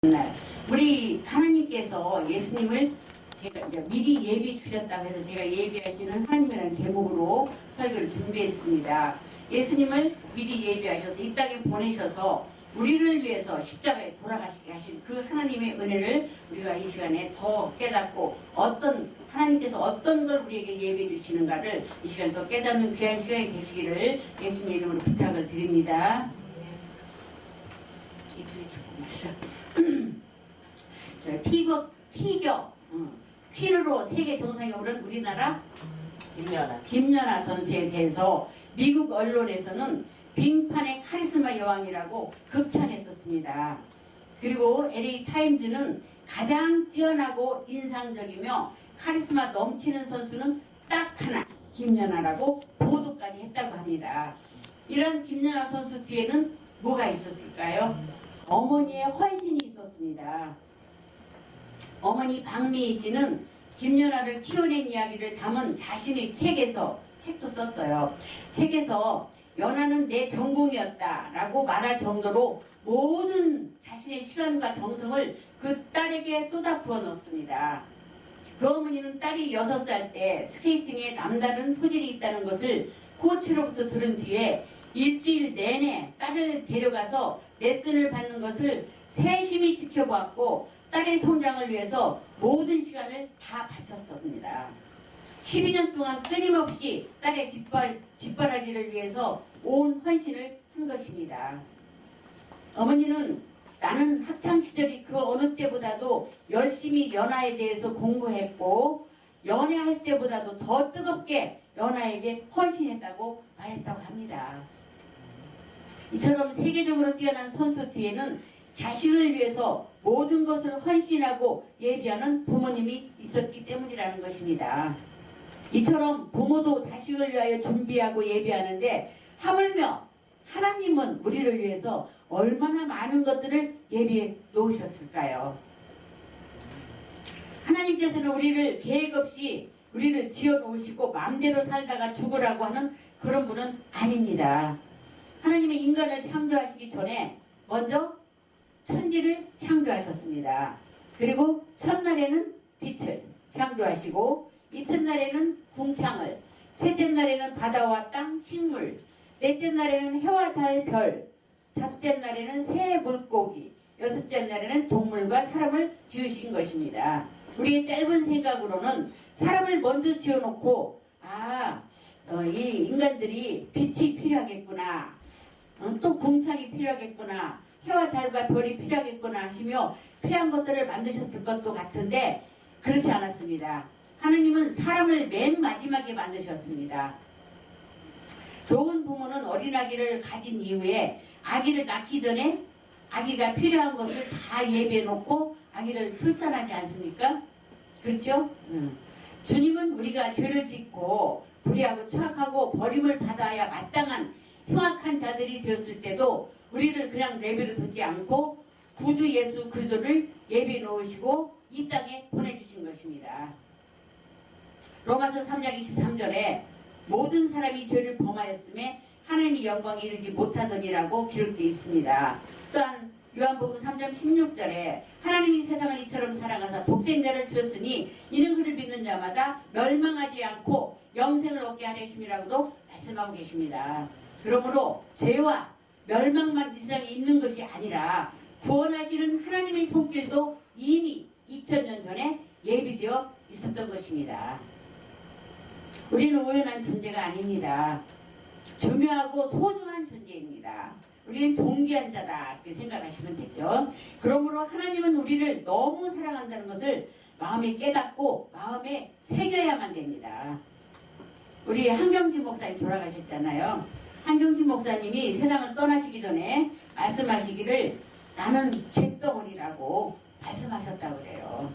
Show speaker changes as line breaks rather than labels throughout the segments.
날 우리 하나님께서 예수님을 제가 이제 미리 예비 주셨다고 해서 제가 예비하시는 하나님이라는 제목으로 설교를 준비했습니다. 예수님을 미리 예비하셔서 이 땅에 보내셔서 우리를 위해서 십자가에 돌아가시게 하신 그 하나님의 은혜를 우리가 이 시간에 더 깨닫고 하나님께서 어떤 걸 우리에게 예비해 주시는가를 이 시간 더 깨닫는 귀한 시간이 되시기를 예수님의 이름으로 부탁을 드립니다. 입술이 조금 피겨 퀴르로 세계 정상에 오른 우리나라 김연아 선수에 대해서 미국 언론에서는 빙판의 카리스마 여왕이라고 극찬했었습니다. 그리고 LA 타임즈는 가장 뛰어나고 인상적이며 카리스마 넘치는 선수는 딱 하나, 김연아라고 보도까지 했다고 합니다. 이런 김연아 선수 뒤에는 뭐가 있었을까요? 어머니의 헌신이 있었습니다. 어머니 박미희씨는 김연아를 키워낸 이야기를 담은 자신의 책도 썼어요. 책에서 연아는 내 전공이었다 라고 말할 정도로 모든 자신의 시간과 정성을 그 딸에게 쏟아 부어 넣습니다. 그 어머니는 딸이 6살 때 스케이팅에 남다른 소질이 있다는 것을 코치로부터 들은 뒤에 일주일 내내 딸을 데려가서 레슨을 받는 것을 세심히 지켜보았고 딸의 성장을 위해서 모든 시간을 다 바쳤습니다. 12년 동안 끊임없이 딸의 뒷바라지를 위해서 온 헌신을 한 것입니다. 어머니는 나는 학창시절이 그 어느 때보다도 열심히 연아에 대해서 공부했고 연애할 때보다도 더 뜨겁게 연아에게 헌신했다고 말했다고 합니다. 이처럼 세계적으로 뛰어난 선수 뒤에는 자식을 위해서 모든 것을 헌신하고 예비하는 부모님이 있었기 때문이라는 것입니다. 이처럼 부모도 자식을 위하여 준비하고 예비하는데 하물며 하나님은 우리를 위해서 얼마나 많은 것들을 예비해 놓으셨을까요? 하나님께서는 우리를 계획 없이 우리를 지어 놓으시고 마음대로 살다가 죽으라고 하는 그런 분은 아닙니다. 하나님의 인간을 창조하시기 전에 먼저 천지를 창조하셨습니다. 그리고 첫날에는 빛을 창조하시고 이튿날에는 궁창을, 셋째 날에는 바다와 땅, 식물, 넷째 날에는 해와 달, 별, 다섯째 날에는 새, 물고기, 여섯째 날에는 동물과 사람을 지으신 것입니다. 우리의 짧은 생각으로는 사람을 먼저 지어놓고 이 인간들이 빛이 필요하겠구나, 또 궁창이 필요하겠구나, 해와 달과 별이 필요하겠구나 하시며 필요한 것들을 만드셨을 것도 같은데 그렇지 않았습니다. 하느님은 사람을 맨 마지막에 만드셨습니다. 좋은 부모는 어린아기를 가진 이후에 아기를 낳기 전에 아기가 필요한 것을 다 예비해 놓고 아기를 출산하지 않습니까? 그렇죠? 주님은 우리가 죄를 짓고 불의하고 추악하고 버림을 받아야 마땅한 흉악한 자들이 되었을 때도 우리를 그냥 내버려 두지 않고 구주 예수 그리스도를 예비해 놓으시고 이 땅에 보내주신 것입니다. 로마서 3장 23절에 모든 사람이 죄를 범하였음에 하나님의 영광에 이르지 못하더니라고 기록되어 있습니다. 또한 요한복음 3장 16절에 하나님이 세상을 이처럼 사랑하사 독생자를 주셨으니 이는 그를 믿는 자마다 멸망하지 않고 영생을 얻게 하려 하심이라고도 말씀하고 계십니다. 그러므로 죄와 멸망만 이 세상에 있는 것이 아니라 구원하시는 하나님의 손길도 이미 2000년 전에 예비되어 있었던 것입니다. 우리는 우연한 존재가 아닙니다. 중요하고 소중한 존재입니다. 우리는 존귀한 자다 이렇게 생각하시면 되죠. 그러므로 하나님은 우리를 너무 사랑한다는 것을 마음에 깨닫고 마음에 새겨야만 됩니다. 우리 한경진 목사님 돌아가셨잖아요. 한경진 목사님이 세상을 떠나시기 전에 말씀하시기를 나는 잿덩어리라고 말씀하셨다고 그래요.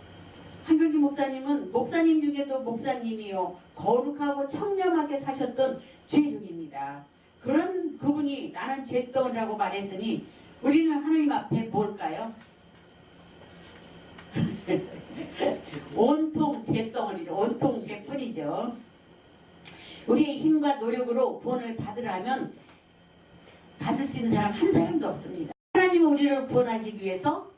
한경진 목사님은 목사님 중에도 목사님이요 거룩하고 청렴하게 사셨던 죄종입니다. 그런 그분이 나는 잿덩어리라고 말했으니 우리는 하나님 앞에 뭘까요? 온통 잿덩어리죠. 온통 죄뿐이죠. 우리의 힘과 노력으로 구원을 받으려면 받을 수 있는 사람 한 사람도 없습니다. 하나님은 우리를 구원하시기 위해서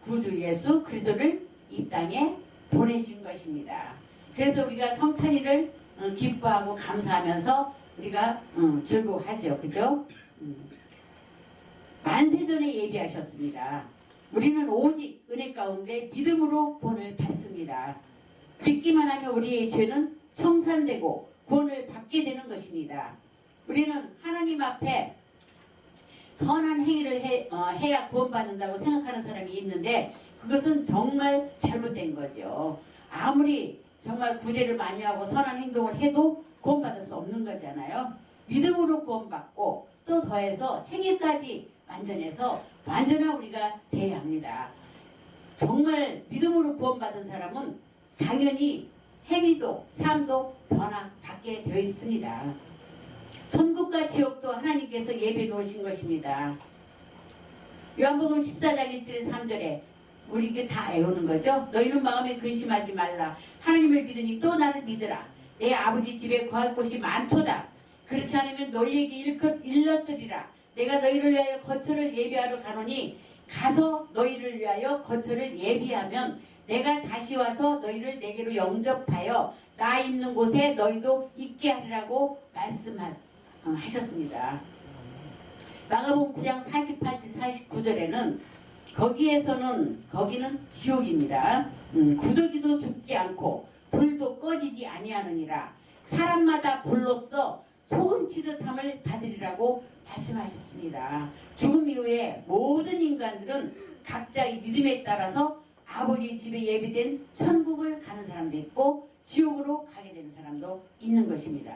구주 예수 그리스도를 이 땅에 보내신 것입니다. 그래서 우리가 성탄일을 기뻐하고 감사하면서 우리가 즐거워하죠. 그죠? 만세전에 예비하셨습니다. 우리는 오직 은혜 가운데 믿음으로 구원을 받습니다. 믿기만 하면 우리의 죄는 청산되고 구원을 받게 되는 것입니다. 우리는 하나님 앞에 선한 행위를 해야 구원받는다고 생각하는 사람이 있는데 그것은 정말 잘못된 거죠. 아무리 정말 구제를 많이 하고 선한 행동을 해도 구원받을 수 없는 거잖아요. 믿음으로 구원받고 또 더해서 행위까지 완전해서 완전한 우리가 돼야 합니다. 정말 믿음으로 구원받은 사람은 당연히 행위도 삶도 변화받게 되어 있습니다. 천국과 지옥도 하나님께서 예비해 놓으신 것입니다. 요한복음 14장 1절에 3절에 우리에게 다 애우는 거죠. 너희는 마음에 근심하지 말라. 하나님을 믿으니 또 나를 믿으라. 내 아버지 집에 거할 곳이 많도다. 그렇지 않으면 너희에게 일렀으리라. 내가 너희를 위하여 거처를 예비하러 가노니 가서 너희를 위하여 거처를 예비하면 내가 다시 와서 너희를 내게로 영접하여 나 있는 곳에 너희도 있게 하리라고 말씀하셨습니다. 마가복음 9장 48절 49절에는 거기는 지옥입니다. 구더기도 죽지 않고 불도 꺼지지 아니하느니라. 사람마다 불로써 소금치듯함을 받으리라고 말씀하셨습니다. 죽음 이후에 모든 인간들은 각자의 믿음에 따라서 아버지 집에 예비된 천국을 가는 사람도 있고 지옥으로 가게 되는 사람도 있는 것입니다.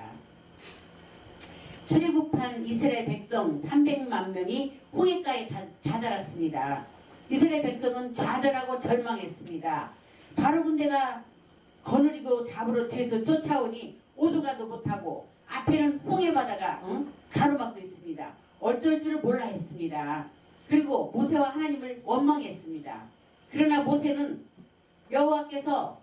출애굽한 이스라엘 백성 300만 명이 홍해가에 다다랐습니다. 이스라엘 백성은 좌절하고 절망했습니다. 바로 군대가 거느리고 잡으러 뒤에서 쫓아오니 오도가도 못하고 앞에는 홍해바다가 가로막고 있습니다. 어쩔 줄 몰라 했습니다. 그리고 모세와 하나님을 원망했습니다. 그러나 모세는 여호와께서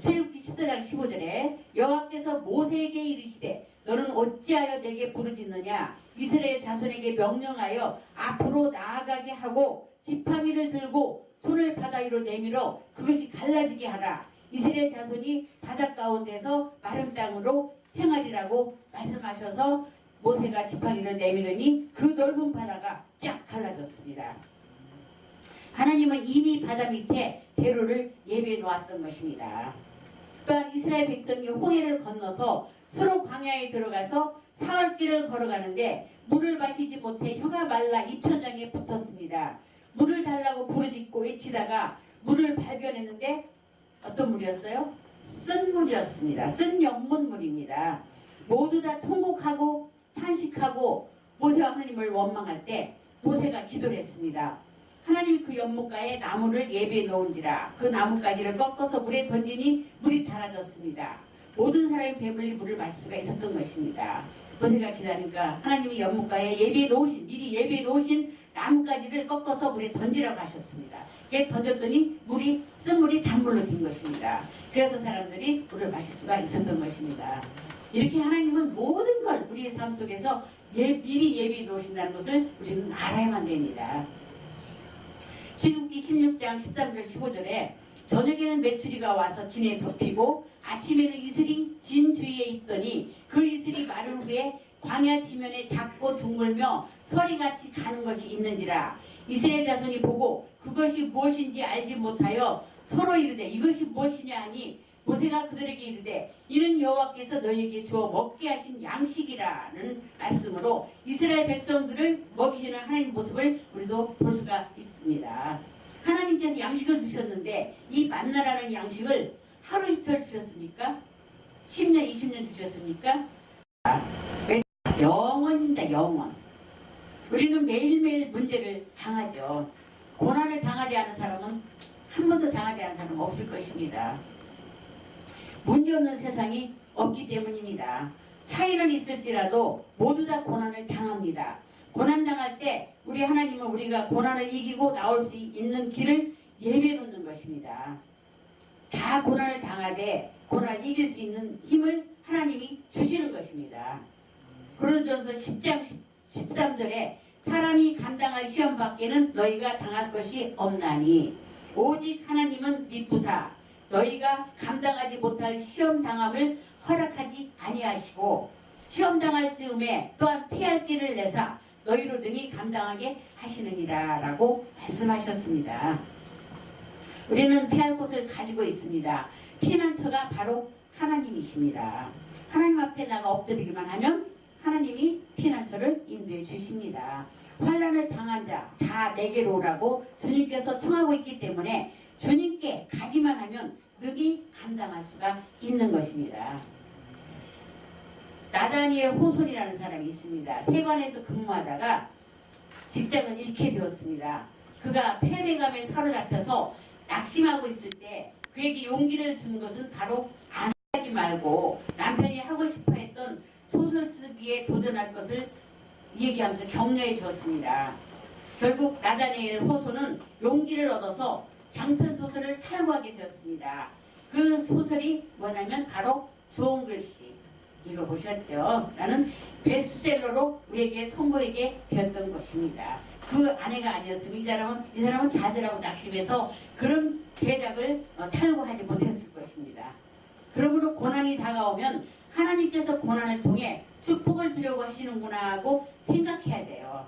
출애굽기 14장 15절에 여호와께서 모세에게 이르시되 너는 어찌하여 내게 부르짖느냐 이스라엘 자손에게 명령하여 앞으로 나아가게 하고 지팡이를 들고 손을 바다 위로 내밀어 그것이 갈라지게 하라. 이스라엘 자손이 바다 가운데서 마른 땅으로 행하리라고 말씀하셔서 모세가 지팡이를 내밀으니 그 넓은 바다가 쫙 갈라졌습니다. 하나님은 이미 바다 밑에 대로를 예비해 놓았던 것입니다. 또한 이스라엘 백성이 홍해를 건너서 수로 광야에 들어가서 사흘길을 걸어가는데 물을 마시지 못해 혀가 말라 입천장에 붙었습니다. 물을 달라고 부르짖고 외치다가 물을 발견했는데 어떤 물이었어요? 쓴 물이었습니다. 쓴 영문물입니다. 모두 다 통곡하고 탄식하고 모세와 하나님을 원망할 때 모세가 기도를 했습니다. 하나님 그 연못가에 나무를 예비해 놓은지라 그 나뭇가지를 꺾어서 물에 던지니 물이 달아졌습니다. 모든 사람이 배불리 물을 마실 수가 있었던 것입니다. 모세가 기도하니까 하나님이 연못가에 미리 예비해 놓으신 나뭇가지를 꺾어서 물에 던지라고 하셨습니다. 이게 던졌더니 쓴물이 단물로 된 것입니다. 그래서 사람들이 물을 마실 수가 있었던 것입니다. 이렇게 하나님은 모든 걸 우리의 삶 속에서 미리 예비해 놓으신다는 것을 우리는 알아야만 됩니다. 출애굽기 16장 13절 15절에 저녁에는 메추리가 와서 진에 덮이고 아침에는 이슬이 진 주위에 있더니 그 이슬이 마른 후에 광야 지면에 작고 둥글며 서리같이 가는 것이 있는지라. 이스라엘 자손이 보고 그것이 무엇인지 알지 못하여 서로 이르되 이것이 무엇이냐 하니 모세가 그들에게 이르되 이는 여호와께서 너희에게 주어 먹게 하신 양식이라는 말씀으로 이스라엘 백성들을 먹이시는 하나님 모습을 우리도 볼 수가 있습니다. 하나님께서 양식을 주셨는데 이 만나라는 양식을 하루 이틀 주셨습니까? 10년 20년 주셨습니까? 영원입니다. 영원. 우리는 매일매일 문제를 당하죠. 고난을 당하지 않은 사람은 한 번도 당하지 않은 사람은 없을 것입니다. 문제 없는 세상이 없기 때문입니다. 차이는 있을지라도 모두 다 고난을 당합니다. 고난당할 때 우리 하나님은 우리가 고난을 이기고 나올 수 있는 길을 예비해 놓는 것입니다. 다 고난을 당하되 고난을 이길 수 있는 힘을 하나님이 주시는 것입니다. 고린도전서 10장 13절에 사람이 감당할 시험 밖에는 너희가 당할 것이 없나니 오직 하나님은 미쁘사 너희가 감당하지 못할 시험 당함을 허락하지 아니하시고 시험 당할 즈음에 또한 피할 길을 내사 너희로 능히 감당하게 하시느니라 라고 말씀하셨습니다. 우리는 피할 곳을 가지고 있습니다. 피난처가 바로 하나님이십니다. 하나님 앞에 나가 엎드리기만 하면 하나님이 피난처를 인도해 주십니다. 환난을 당한 자 다 내게로 오라고 주님께서 청하고 있기 때문에 주님께 가기만 하면 능히 감당할 수가 있는 것입니다. 나다니엘 호손이라는 사람이 있습니다. 세관에서 근무하다가 직장을 잃게 되었습니다. 그가 패배감에 사로잡혀서 낙심하고 있을 때 그에게 용기를 준 것은 바로 안 하지 말고 남편이 하고 싶어 했던 소설 쓰기에 도전할 것을 얘기하면서 격려해 주었습니다. 결국 나다니엘 호손은 용기를 얻어서 장편 소설을 탈고하게 되었습니다. 그 소설이 뭐냐면 바로 좋은 글씨 읽어보셨죠? 라는 베스트셀러로 우리에게 선보이게 되었던 것입니다. 그 아내가 아니었으면 이 사람은 좌절하고 낙심해서 그런 대작을 탈고하지 못했을 것입니다. 그러므로 고난이 다가오면 하나님께서 고난을 통해 축복을 주려고 하시는구나 하고 생각해야 돼요.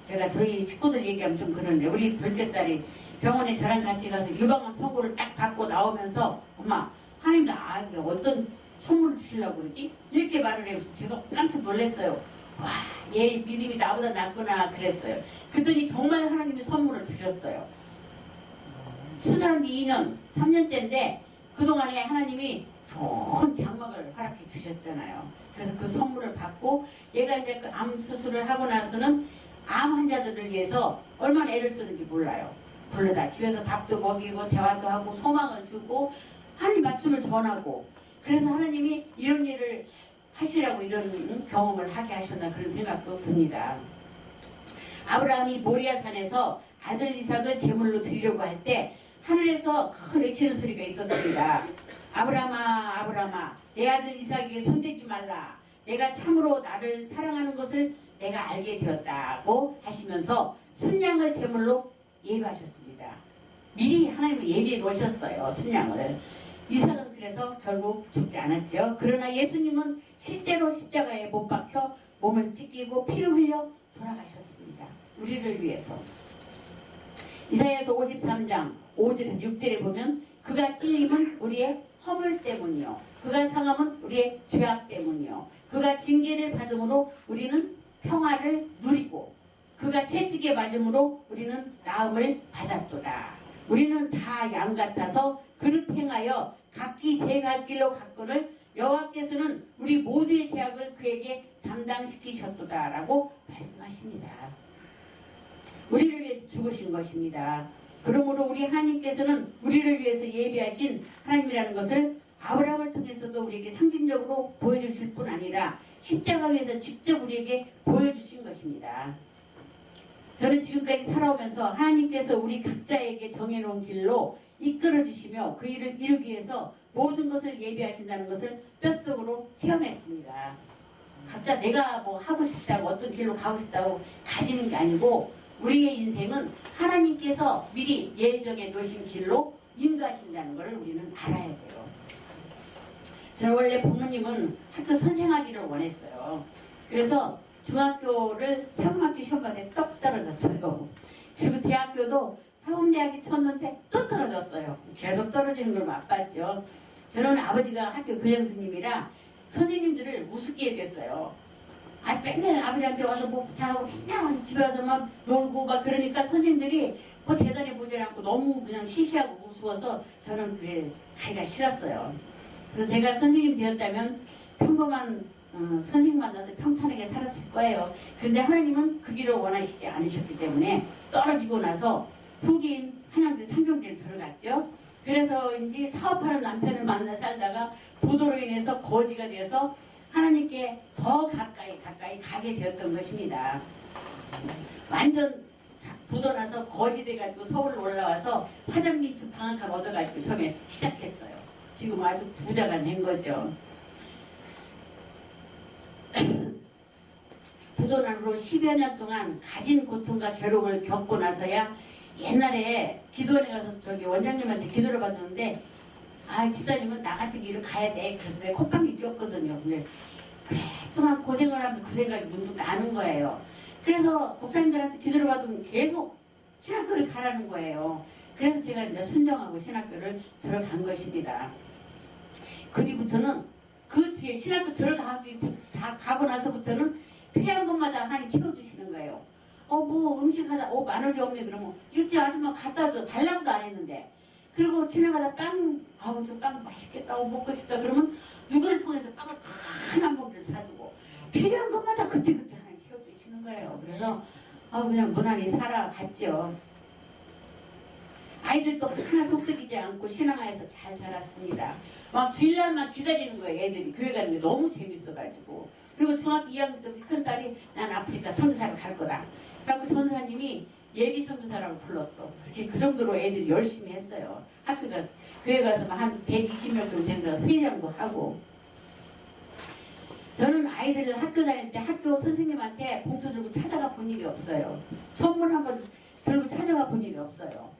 제가 저희 식구들 얘기하면 좀 그런데 우리 둘째 딸이 병원에 저랑 같이 가서 유방암 선고를 딱 받고 나오면서 엄마 하나님 나에게 어떤 선물을 주시려고 그러지? 이렇게 말을 해서 제가 깜짝 놀랐어요. 와, 얘 믿음이 나보다 낫구나 그랬어요. 그랬더니 정말 하나님이 선물을 주셨어요. 수사한 지 2년, 3년째인데 그동안에 하나님이 좋은 장막을 허락해 주셨잖아요. 그래서 그 선물을 받고 얘가 이제 그 암 수술을 하고 나서는 암 환자들을 위해서 얼마나 애를 쓰는지 몰라요. 불러다 집에서 밥도 먹이고 대화도 하고 소망을 주고 하나님 말씀을 전하고 그래서 하나님이 이런 일을 하시라고 이런 경험을 하게 하셨나 그런 생각도 듭니다. 아브라함이 모리아산에서 아들 이삭을 제물로 드리려고 할 때 하늘에서 큰 외치는 소리가 있었습니다. 아브라함아 아브라함아 내 아들 이삭에게 손대지 말라. 내가 참으로 나를 사랑하는 것을 내가 알게 되었다고 하시면서 순양을 제물로 예비하셨습니다. 미리 하나님은 예비해 놓으셨어요. 순양을. 이삭은 그래서 결국 죽지 않았죠. 그러나 예수님은 실제로 십자가에 못 박혀 몸을 찢기고 피를 흘려 돌아가셨습니다. 우리를 위해서. 이사야서 53장 5절에서 6절에 보면 그가 찔림은 우리의 허물 때문이요 그가 상함은 우리의 죄악 때문이요 그가 징계를 받음으로 우리는 평화를 누리고 그가 채찍에 맞음으로 우리는 나음을 받았도다. 우리는 다 양 같아서 그릇 행하여 각기 제 갈 길로 갔거늘 여호와께서는 우리 모두의 죄악을 그에게 담당시키셨도다 라고 말씀하십니다. 우리를 위해서 죽으신 것입니다. 그러므로 우리 하나님께서는 우리를 위해서 예비하신 하나님이라는 것을 아브라함을 통해서도 우리에게 상징적으로 보여주실 뿐 아니라 십자가 위에서 직접 우리에게 보여주신 것입니다. 저는 지금까지 살아오면서 하나님께서 우리 각자에게 정해놓은 길로 이끌어주시며 그 일을 이루기 위해서 모든 것을 예비하신다는 것을 뼛속으로 체험했습니다. 각자 내가 뭐 하고 싶다고 어떤 길로 가고 싶다고 가지는 게 아니고 우리의 인생은 하나님께서 미리 예정해 놓으신 길로 인도하신다는 것을 우리는 알아야 돼요. 저는 원래 부모님은 학교 선생하기를 원했어요. 그래서 중학교를 사범학교 시험 봤을 때 똑 떨어졌어요. 그리고 대학교도 사범대학에 쳤는데 또 떨어졌어요. 계속 떨어지는 걸 맛봤죠. 저는 아버지가 학교 교장선생님이라 선생님들을 우습게 여겼어요. 맨날 아버지한테 와서 뭐 부탁하고 맨날 와서 집에 와서 막 놀고 막 그러니까 선생님들이 뭐 대단해 보지 않고 너무 그냥 시시하고 우스워서 저는 그게 가기가 싫었어요. 그래서 제가 선생님 되었다면 평범한 선생님 만나서 평탄하게 살았을 거예요. 그런데 하나님은 그 길을 원하시지 않으셨기 때문에 떨어지고 나서 후기인 한양대 상경대를 들어갔죠. 그래서 이제 사업하는 남편을 만나 살다가 부도로 인해서 거지가 되어서 하나님께 더 가까이 가게 되었던 것입니다. 완전 부도 나서 거지 돼가지고 서울로 올라와서 화장민주 방학감 얻어가지고 처음에 시작했어요. 지금 아주 부자가 된 거죠. 부도난으로 10여 년 동안 가진 고통과 괴로움을 겪고 나서야 옛날에 기도원에 가서 저기 원장님한테 기도를 받았는데 집사님은 나 같은 길을 가야 돼. 그래서 내가 콧방귀 꼈거든요. 근데 그동안 고생을 하면서 그 생각이 문득 나는 거예요. 그래서 목사님들한테 기도를 받으면 계속 신학교를 가라는 거예요. 그래서 제가 이제 순정하고 신학교를 들어간 것입니다. 그 뒤부터는 그 뒤에 신학교 다 가고 나서부터는 필요한 것마다 하나님 채워주시는 거예요. 뭐 음식 하다 마늘이 없네 그러면 육지 아줌마 갖다 줘 달라고도 안 했는데, 그리고 지나가다 저 빵 맛있겠다 먹고 싶다 그러면 누구를 통해서 빵을 한 봉지를 사주고 필요한 것마다 그때그때 하나님 채워주시는 거예요. 그래서 그냥 무난히 살아갔죠. 아이들도 하나 속썩이지 않고 신앙 안에서 잘 자랐습니다. 막 주일날만 기다리는 거예요. 애들이 교회 가는 게 너무 재밌어가지고. 그리고 중학교 2학년 때 큰 딸이 난 아프리카 선교사를 갈 거다. 그래서 전사님이 예비 선교사라고 불렀어. 그렇게 그 정도로 애들이 열심히 했어요. 학교가 교회 가서 한 120명 정도 되는 거 회장도 하고. 저는 아이들 학교 다닐 때 학교 선생님한테 봉투 들고 찾아가 본 일이 없어요. 선물 한번 들고 찾아가 본 일이 없어요.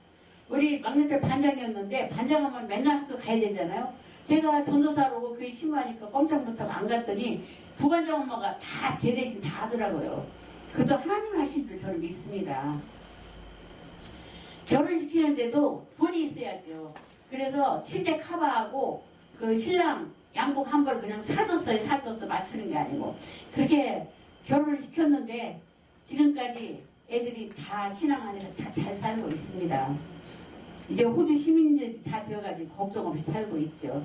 우리 막내딸 반장이었는데 반장하면 맨날 학교 가야 되잖아요. 제가 전도사로 교회 신고하니까 꼼짝 못하고 안 갔더니 부반장 엄마가 다 제 대신 다 하더라고요. 그것도 하나님 하신 줄 저는 믿습니다. 결혼시키는데도 돈이 있어야죠. 그래서 침대 커버하고 그 신랑 양복 한 벌 그냥 사줬어요. 맞추는 게 아니고. 그렇게 결혼을 시켰는데 지금까지 애들이 다 신앙 안에서 다 잘 살고 있습니다. 이제 호주 시민들이 다 되어가지고 걱정 없이 살고 있죠.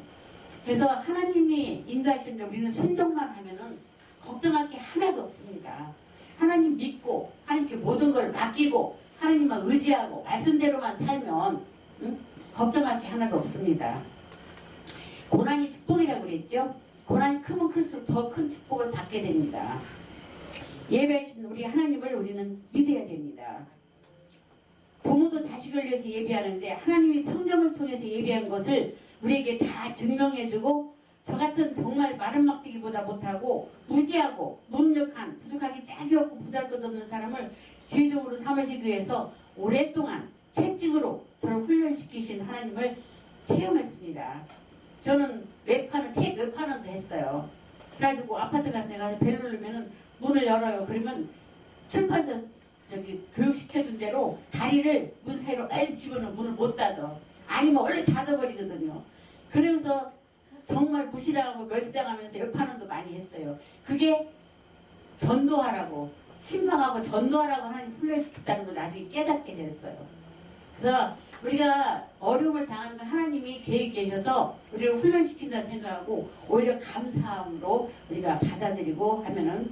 그래서 하나님이 인도하시는데 우리는 순종만 하면은 걱정할 게 하나도 없습니다. 하나님 믿고 하나님께 모든 걸 맡기고 하나님만 의지하고 말씀대로만 살면 걱정할 게 하나도 없습니다. 고난이 축복이라고 그랬죠. 고난이 크면 클수록 더 큰 축복을 받게 됩니다. 예배하신 우리 하나님을 우리는 믿어야 됩니다. 부모도 자식을 위해서 예배하는데 하나님이 성령을 통해서 예배한 것을 우리에게 다 증명해주고, 저 같은 정말 마른 막대기보다 못하고 무지하고 무능력한 부족하기 짝이 없고 보잘것없는 사람을 죄종으로 삼으시기 위해서 오랫동안 채찍으로 저를 훈련시키신 하나님을 체험했습니다. 저는 책 외판원도 했어요. 그래가지고 아파트 같은 데 가서 벨 누르면은 문을 열어요. 그러면 출판사 교육시켜준 대로 다리를 문 사이로 빨리 집어넣으면 문을 못 닫아. 아니면 원래 닫아버리거든요. 그러면서 정말 무시당하고 멸시당하면서 외판원도 많이 했어요. 그게 전도하라고, 신방하고 전도하라고 하나님 훈련시켰다는 걸 나중에 깨닫게 됐어요. 그래서 우리가 어려움을 당하는 건 하나님이 계획 계셔서 우리를 훈련시킨다 생각하고 오히려 감사함으로 우리가 받아들이고 하면은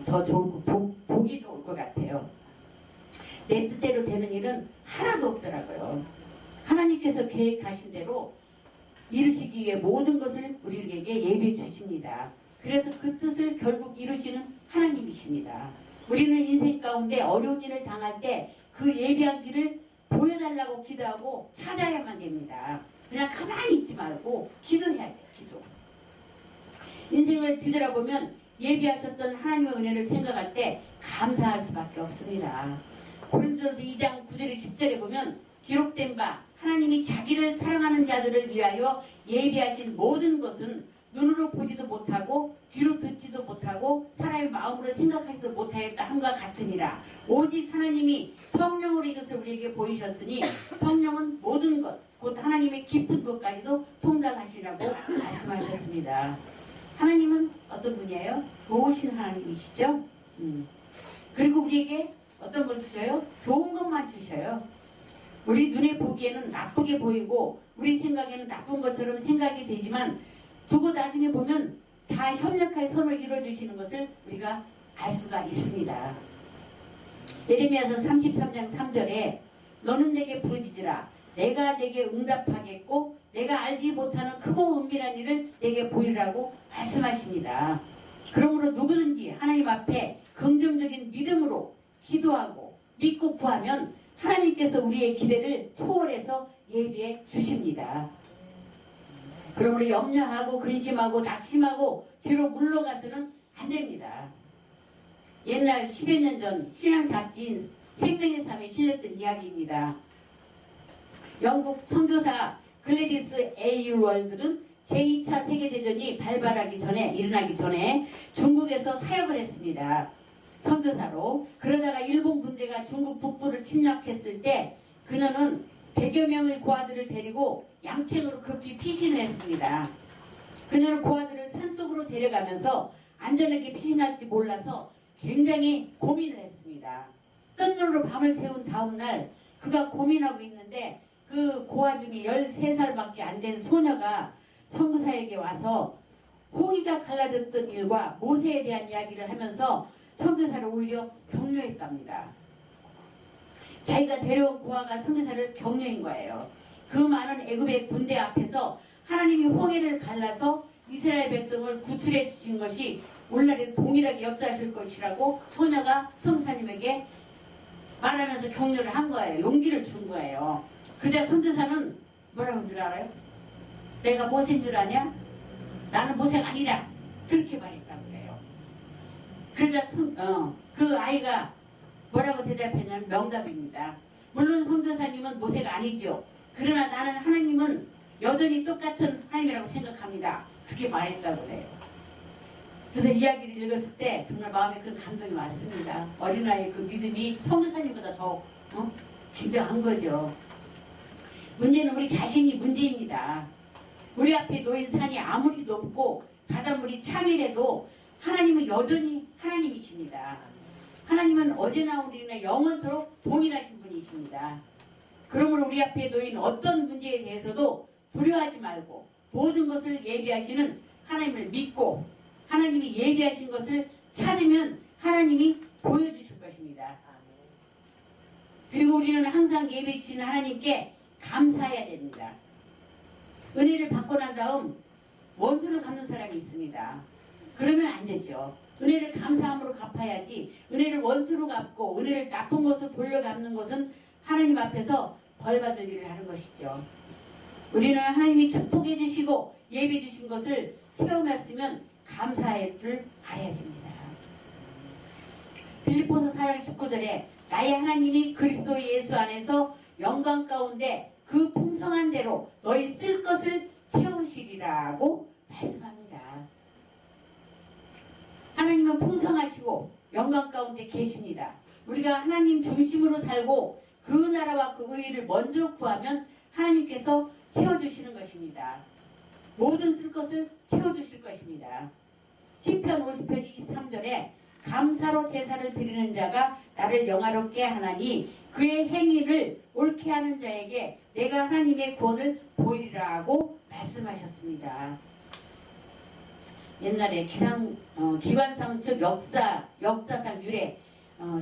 더 좋을 복이 좋을 것 같아요. 내 뜻대로 되는 일은 하나도 없더라고요. 하나님께서 계획하신 대로 이루시기 위해 모든 것을 우리에게 예비해 주십니다. 그래서 그 뜻을 결국 이루시는 하나님이십니다. 우리는 인생 가운데 어려운 일을 당할 때 그 예비한 길을 보여달라고 기도하고 찾아야만 됩니다. 그냥 가만히 있지 말고 기도해야 돼요. 기도. 인생을 뒤돌아보면 예비하셨던 하나님의 은혜를 생각할 때 감사할 수밖에 없습니다. 고린도전서 2장 9절에 10절에 보면 기록된 바 하나님이 자기를 사랑하는 자들을 위하여 예비하신 모든 것은 눈으로 보지도 못하고 귀로 듣지도 못하고 사람의 마음으로 생각하지도 못하였다 함과 같으니라. 오직 하나님이 성령으로 이것을 우리에게 보이셨으니 성령은 모든 것 곧 하나님의 깊은 것까지도 통달하시라고 말씀하셨습니다. 하나님은 어떤 분이에요? 좋으신 하나님이시죠. 그리고 우리에게 어떤 걸 주셔요? 좋은 것만 주셔요. 우리 눈에 보기에는 나쁘게 보이고 우리 생각에는 나쁜 것처럼 생각이 되지만 두고 나중에 보면 다 협력하여 선을 이루어주시는 것을 우리가 알 수가 있습니다. 예레미야서 33장 3절에 너는 내게 부르짖으라 내가 내게 응답하겠고 내가 알지 못하는 크고 은밀한 일을 내게 보이라고 말씀하십니다. 그러므로 누구든지 하나님 앞에 긍정적인 믿음으로 기도하고 믿고 구하면 하나님께서 우리의 기대를 초월해서 예비해 주십니다. 그러므로 염려하고 근심하고 낙심하고 뒤로 물러가서는 안 됩니다. 옛날 10여 년 전 신앙 잡지인 생명의 삶에 실렸던 이야기입니다. 영국 선교사 글래디스 A. 월드는 제2차 세계대전이 일어나기 전에 중국에서 사역을 했습니다. 선교사로. 그러다가 일본 군대가 중국 북부를 침략했을 때 그녀는 100여 명의 고아들을 데리고 양천으로 급히 피신을 했습니다. 그녀는 고아들을 산속으로 데려가면서 안전하게 피신할지 몰라서 굉장히 고민을 했습니다. 뜬눈으로 밤을 새운 다음날 그가 고민하고 있는데 그 고아 중에 13살밖에 안 된 소녀가 선교사에게 와서 홍해가 갈라졌던 일과 모세에 대한 이야기를 하면서 선교사를 오히려 격려했답니다. 자기가 데려온 고아가 선교사를 격려한 거예요. 그 많은 애굽의 군대 앞에서 하나님이 홍해를 갈라서 이스라엘 백성을 구출해 주신 것이 오늘날에도 동일하게 역사하실 것이라고 소녀가 선교사님에게 말하면서 격려를 한 거예요. 용기를 준 거예요. 그러자 선교사는 뭐라고 한 줄 알아요? 내가 모세인 줄 아냐? 나는 모세가 아니다. 그렇게 말했다고 그래요. 그러자 그 아이가 뭐라고 대답했냐면 명답입니다. 물론 선교사님은 모세가 아니죠. 그러나 나는 하나님은 여전히 똑같은 하나님이라고 생각합니다. 그렇게 말했다고 그래요. 그래서 이야기를 읽었을 때 정말 마음에 큰 감동이 왔습니다. 어린아이의 그 믿음이 선교사님보다 더 굉장한 거죠. 문제는 우리 자신이 문제입니다. 우리 앞에 놓인 산이 아무리 높고 바닷물이 참이라도 하나님은 여전히 하나님이십니다. 하나님은 어제나 오늘이나 영원토록 동일하신 분이십니다. 그러므로 우리 앞에 놓인 어떤 문제에 대해서도 두려워하지 말고 모든 것을 예비하시는 하나님을 믿고 하나님이 예비하신 것을 찾으면 하나님이 보여주실 것입니다. 그리고 우리는 항상 예비해 주시는 하나님께 감사해야 됩니다. 은혜를 받고 난 다음 원수를 갚는 사람이 있습니다. 그러면 안 되죠. 은혜를 감사함으로 갚아야지 은혜를 원수로 갚고 은혜를 나쁜 것으로 돌려갚는 것은 하나님 앞에서 벌받을 일을 하는 것이죠. 우리는 하나님이 축복해 주시고 예비해 주신 것을 체험했으면 감사할 줄 알아야 됩니다. 빌립보서 4장 19절에 나의 하나님이 그리스도 예수 안에서 영광 가운데 그 풍성한 대로 너희 쓸 것을 채우시리라고 말씀합니다. 하나님은 풍성하시고 영광 가운데 계십니다. 우리가 하나님 중심으로 살고 그 나라와 그 의를 먼저 구하면 하나님께서 채워주시는 것입니다. 모든 쓸 것을 채워주실 것입니다. 시편 50편 23절에 감사로 제사를 드리는 자가 나를 영화롭게 하나니 그의 행위를 옳게 하는 자에게 내가 하나님의 구원을 보이리라고 말씀하셨습니다. 옛날에 기관상 즉 역사상 유래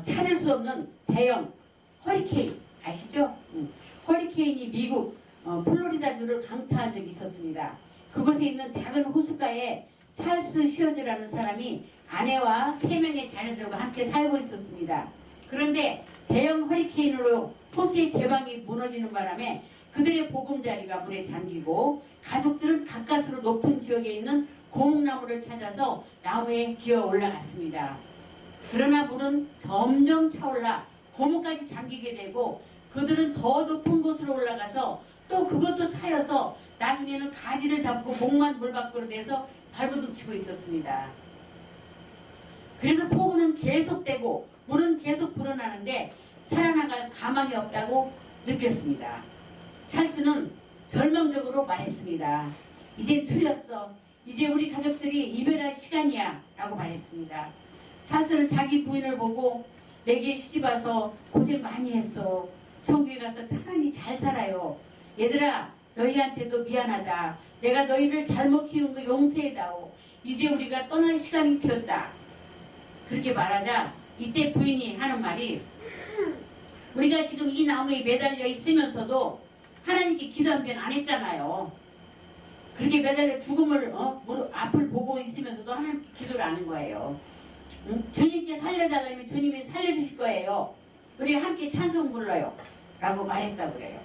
찾을 수 없는 대형 허리케인 아시죠? 허리케인이 미국 플로리다주를 강타한 적이 있었습니다. 그곳에 있는 작은 호숫가에 찰스 시어즈라는 사람이 아내와 3명의 자녀들과 함께 살고 있었습니다. 그런데 대형 허리케인으로 호수의 제방이 무너지는 바람에 그들의 보금자리가 물에 잠기고 가족들은 가까스로 높은 지역에 있는 고목나무를 찾아서 나무에 기어 올라갔습니다. 그러나 물은 점점 차올라 고목까지 잠기게 되고 그들은 더 높은 곳으로 올라가서 또 그것도 차여서 나중에는 가지를 잡고 목만 물 밖으로 내서 발버둥치고 있었습니다. 그래서 폭우는 계속되고 물은 계속 불어나는데 살아나갈 가망이 없다고 느꼈습니다. 찰스는 절망적으로 말했습니다. 이제 틀렸어. 이제 우리 가족들이 이별할 시간이야 라고 말했습니다. 찰스는 자기 부인을 보고 내게 시집와서 고생 많이 했어. 천국에 가서 편안히 잘 살아요. 얘들아 너희한테도 미안하다. 내가 너희를 잘못 키운 거 용서해다오. 이제 우리가 떠날 시간이 되었다. 그렇게 말하자 이때 부인이 하는 말이 우리가 지금 이 나무에 매달려 있으면서도 하나님께 기도 한 번 안 했잖아요. 그렇게 매달려 죽음을 앞을 보고 있으면서도 하나님께 기도를 안 한 거예요. 주님께 살려달라면 주님이 살려주실 거예요. 우리 함께 찬송 불러요 라고 말했다고 그래요.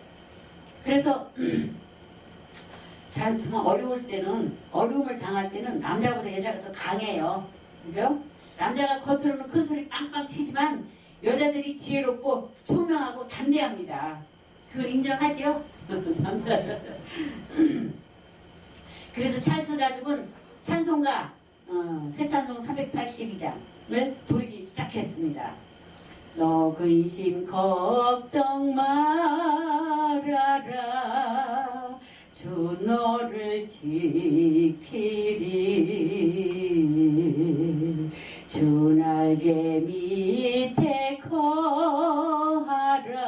그래서 정말 어려울 때는 어려움을 당할 때는 남자보다 여자가 더 강해요. 그죠? 남자가 겉으로는 큰 소리 빵빵 치지만 여자들이 지혜롭고 총명하고 담대합니다. 그걸 인정하죠? 남자. 그래서 찰스 가족은 찬송가 새 찬송 382장을 부르기 시작했습니다. 너 근심 걱정 말아라 주 너를 지키리 주 날개 밑에 거하라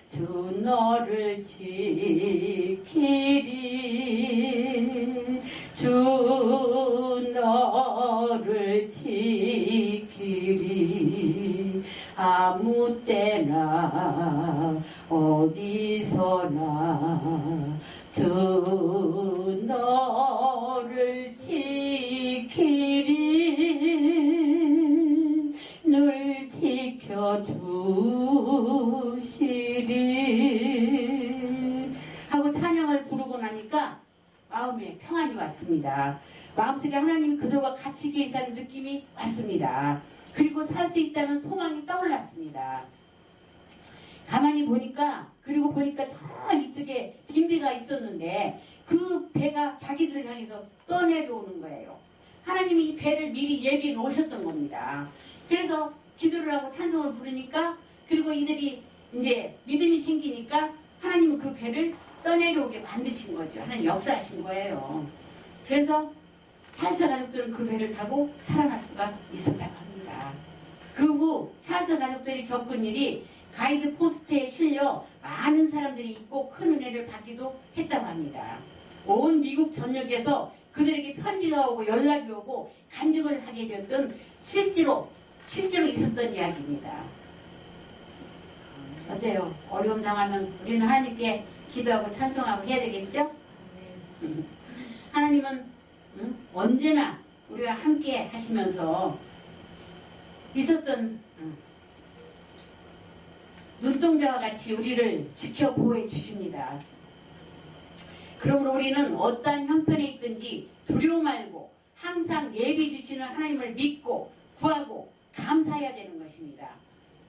주 너를 지키리 주 너를 지키리 아무 때나 어디서나 주 너를 지키리 늘 지켜주시리 하고 찬양을 부르고 나니까 마음에 평안이 왔습니다. 마음속에 하나님이 그들과 같이 계시다는 느낌이 왔습니다. 그리고 살 수 있다는 소망이 떠올랐습니다. 가만히 보니까 그리고 보니까 저 이쪽에 빈 배가 있었는데 그 배가 자기들을 향해서 떠내려오는 거예요. 하나님이 이 배를 미리 예비해 놓으셨던 겁니다. 그래서 기도를 하고 찬송을 부르니까 그리고 이들이 이제 믿음이 생기니까 하나님은 그 배를 떠내려오게 만드신 거죠. 하나님 역사하신 거예요. 그래서 찰스 가족들은 그 배를 타고 살아날 수가 있었다고 합니다. 그 후 찰스 가족들이 겪은 일이 가이드 포스트에 실려 많은 사람들이 있고 큰 은혜를 받기도 했다고 합니다. 온 미국 전역에서 그들에게 편지가 오고 연락이 오고 간증을 하게 되었던 실제로 있었던 이야기입니다. 어때요? 어려움 당하면 우리는 하나님께 기도하고 찬송하고 해야 되겠죠? 하나님은 언제나 우리와 함께 하시면서 있었던 눈동자와 같이 우리를 지켜 보호해 주십니다. 그러므로 우리는 어떠한 형편에 있든지 두려워 말고 항상 예비해 주시는 하나님을 믿고 구하고 감사해야 되는 것입니다.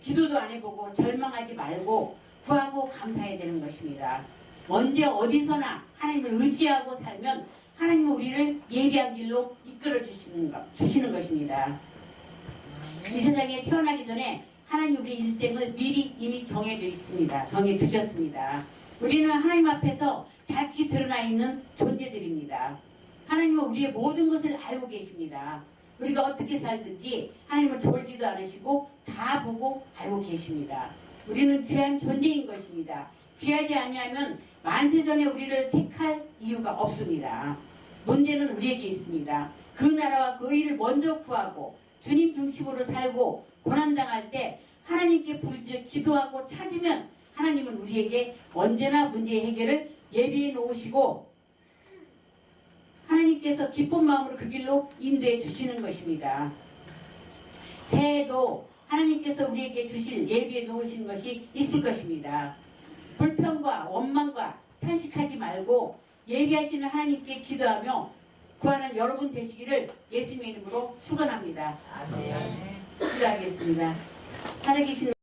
기도도 안 해보고 절망하지 말고 구하고 감사해야 되는 것입니다. 언제 어디서나 하나님을 의지하고 살면 하나님은 우리를 예비한 길로 이끌어 주시는 것입니다. 이 세상에 태어나기 전에 하나님 우리 일생을 미리 이미 정해져 있습니다. 정해 주셨습니다. 우리는 하나님 앞에서 밝히 드러나 있는 존재들입니다. 하나님은 우리의 모든 것을 알고 계십니다. 우리가 어떻게 살든지 하나님은 졸지도 않으시고 다 보고 알고 계십니다. 우리는 귀한 존재인 것입니다. 귀하지 아니하면 만세전에 우리를 택할 이유가 없습니다. 문제는 우리에게 있습니다. 그 나라와 그 일을 먼저 구하고 주님 중심으로 살고 고난당할 때 하나님께 부르짖어 기도하고 찾으면 하나님은 우리에게 언제나 문제의 해결을 예비해 놓으시고 하나님께서 기쁜 마음으로 그 길로 인도해 주시는 것입니다. 새해에도 하나님께서 우리에게 주실 예비해 놓으신 것이 있을 것입니다. 불평과 원망과 탄식하지 말고 예비하시는 하나님께 기도하며 구하는 여러분 되시기를 예수님의 이름으로 축원합니다. 아멘. 기도하겠습니다. 살아계신